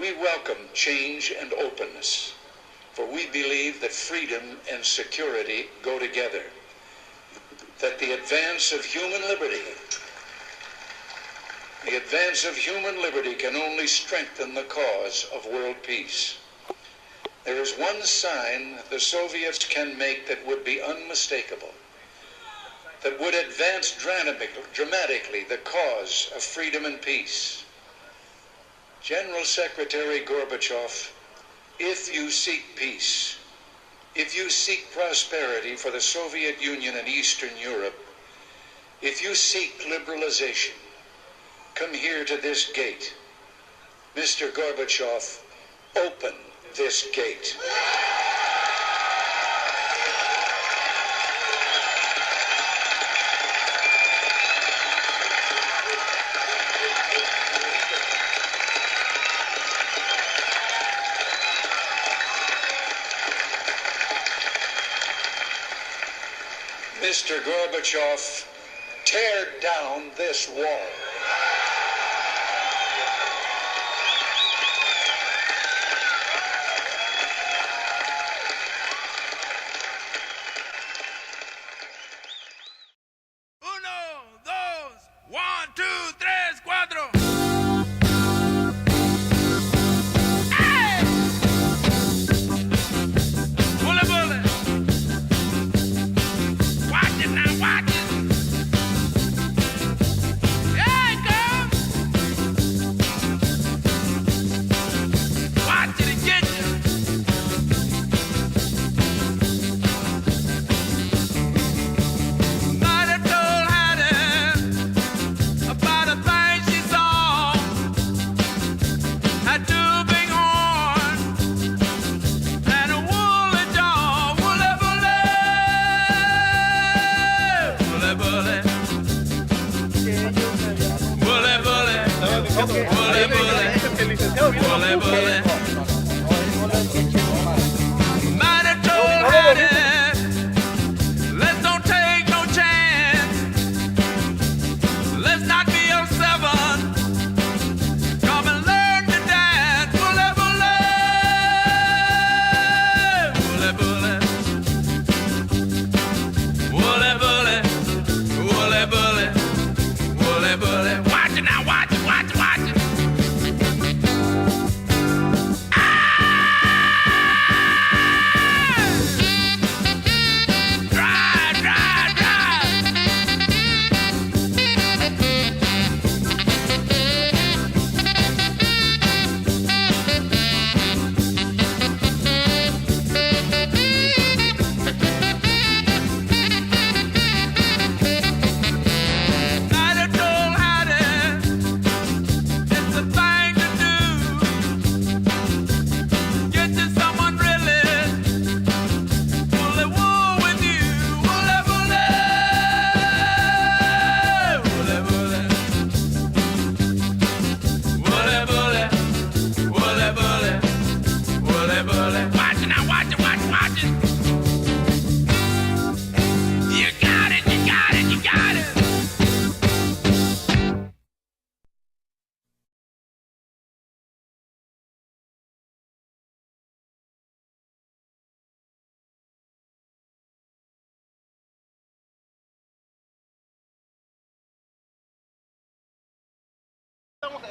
we welcome change and openness, for we believe that freedom and security go together, that the advance of human liberty can only strengthen the cause of world peace. There is one sign the Soviets can make that would be unmistakable, that would advance dramatically the cause of freedom and peace. General Secretary Gorbachev, if you seek peace, if you seek prosperity for the Soviet Union and Eastern Europe, if you seek liberalization, come here to this gate. Mr. Gorbachev, open this gate. Mr. Gorbachev, tear down this wall.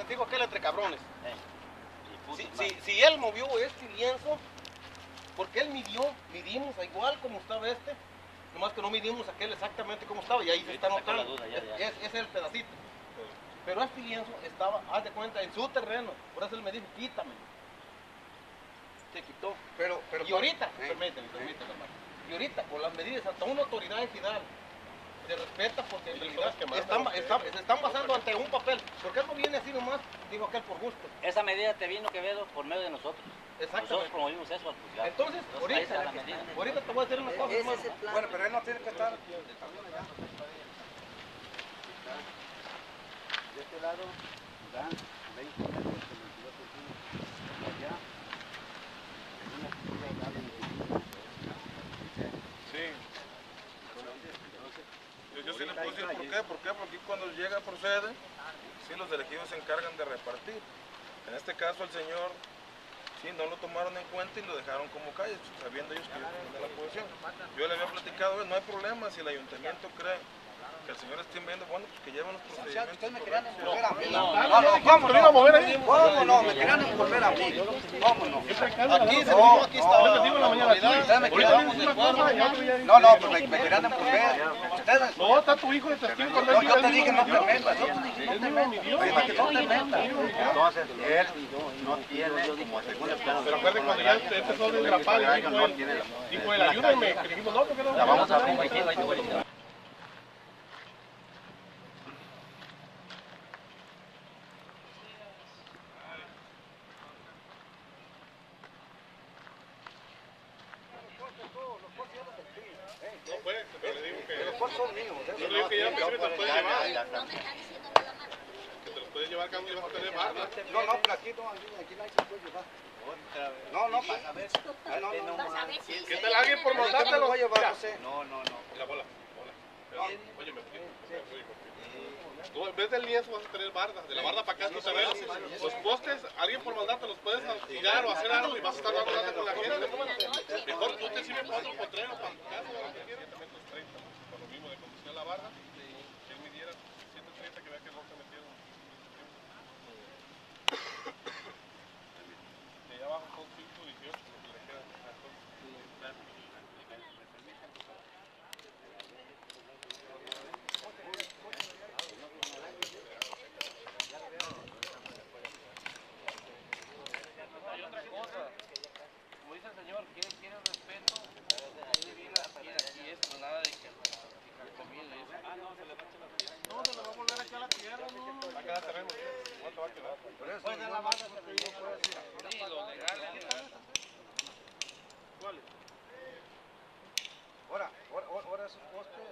Digo aquel entre cabrones. Si él movió este lienzo, porque él midimos igual como estaba este, nomás que no midimos aquel exactamente como estaba y ahí se está notando. Ese es el pedacito. Pero este lienzo estaba, haz de cuenta, en su terreno, por eso él me dijo, quítame. Se quitó. Pero y ahorita, permíteme, hermano. Y ahorita, por las medidas, hasta una autoridad ejidal se respeta porque en realidad se están basando ante un papel. Porque él no viene así nomás, digo aquel por gusto. Esa medida te vino, Quevedo, por medio de nosotros. Exactamente. Nosotros promovimos eso al juzgado. Entonces ahorita te voy a decir una cosa, hermano. Bueno, pero él no tiene que estar. De este lado dan 20 metros con 22 centímetros. Allá, en una esquina dan 25 metros. Sí. Yo sí les puedo decir por qué. Porque aquí cuando llega procede, sí los elegidos se encargan de repartir. En este caso el señor, sí, no lo tomaron en cuenta y lo dejaron como calle, sabiendo ellos que yo tenía la posesión. Yo le había platicado, no hay problema, si el ayuntamiento cree que el señor esté viendo, bueno, pues que lleven los procedimientos. Ustedes me querían envolver a mí. ¿Cómo no? ¿Cómo no? Me querían envolver a mí. ¿Cómo no? Aquí está. Yo te digo en la mañana, Ustedes me querían envolver. No, pues me querían envolver. Ustedes. no, está tu hijo de testigo cuando No, yo te dije no te metas. Yo te dije no te metas. No te metas. Entonces, él no tiene como según el plano. Pero acuérdate cuando ya empezó de la pala, dijo él, ayúdenme, que dijimos, no, porque no. La vamos a hacer. No puede, pero le digo que... Los son míos. Yo le digo que ya te los puedes llevar. Que te los puedes llevar cada uno y vas a tener barba. No, pero aquí no, aquí nadie se puede llevar. No, para ver. ¿Qué tal alguien por montártelo? No. La bola. Oye, tú en vez del lienzo vas a tener barda. De la barda para acá tú te ves. Los postes, alguien por maldad te los puedes tirar o hacer algo y vas a estar hablando con la gente. Mejor tú te sirves para otro potrero, para tu casa, lo que quieras. Te metes 30, con lo mismo de conducción a la barda. Si él midiera 130, que vea que no se metieron. De allá abajo son 518, lo que le queda. Hay otra cosa, como dice el señor, quiere respeto, quiere bien aquí esto, nada de que comida y eso. No, se le va a echar la tierra. No, se le va a volver a echar la tierra, no. Va a quedar terreno, ¿cuánto va a quedar? Pues de la banda se te digo, Sí, lo legal es que ¿Cuáles? Ahora esos postes.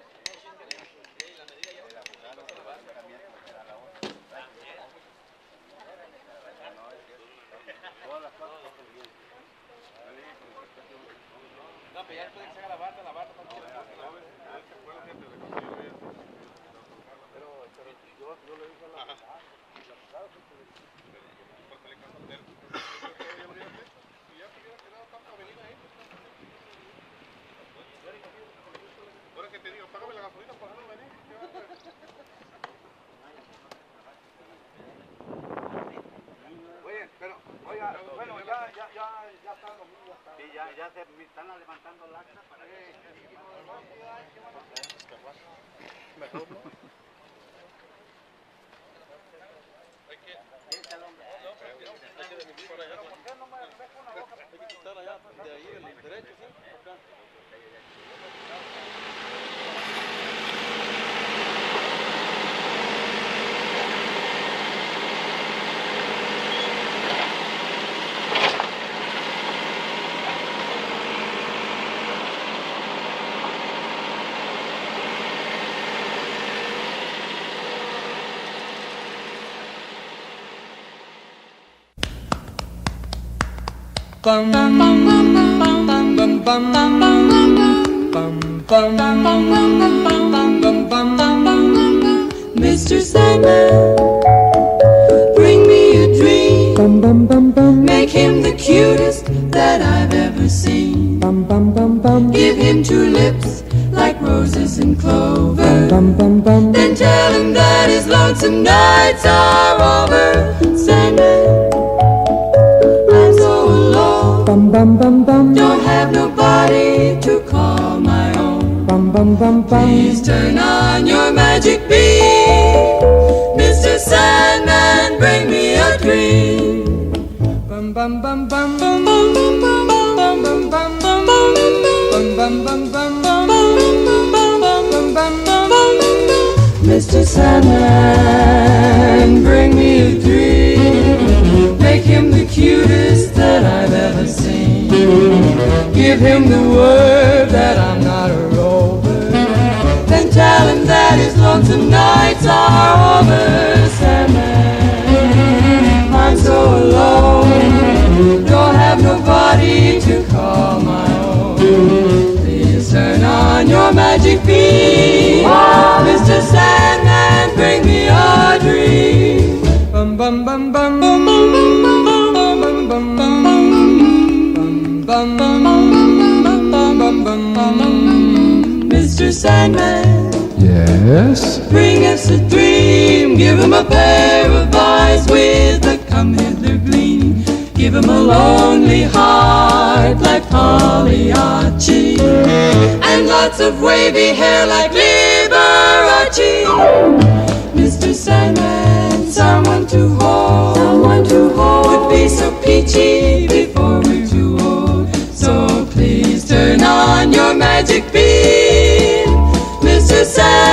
no, pero ya después de que se haga la barda también. Pero yo le dije a la Ahora que te digo, págame la gasolina por no venir. Oye, pero, oiga, bueno, ya está lo mismo. Sí, ya se están levantando la acta para que... Mejor, ¿no? Hay que quitar allá, de ahí, el derecho, ¿sí? Acá. Mr. Sandman, bring me a dream. Make him the cutest that I've ever seen. Give him two lips like roses and clover. Then tell him that his lonesome nights are over. Sandman, I'm so alone. Don't have nobody to call my own. Please turn on your magic beam. Mr. Sandman, bring me a dream. Mr. Sandman, bring me a dream. Make him the cutest that I've ever seen. Give him the word that I'm not a rover. Then tell him that his lonesome nights are over. Sandman, I'm so alone. Don't have nobody to call my own. Please turn on your magic beam. Mr. Sandman, bring me a dream. Bum bum bum bum bum bum bum. Sandman. Yes? Bring us a dream, give him a pair of eyes with a come-hither gleam. Give him a lonely heart like Pagliacci, and lots of wavy hair like Liberace. Mr. Sandman, someone to hold, would be so peachy before we're too old. So please turn on your magic beam, Mr. Sandman.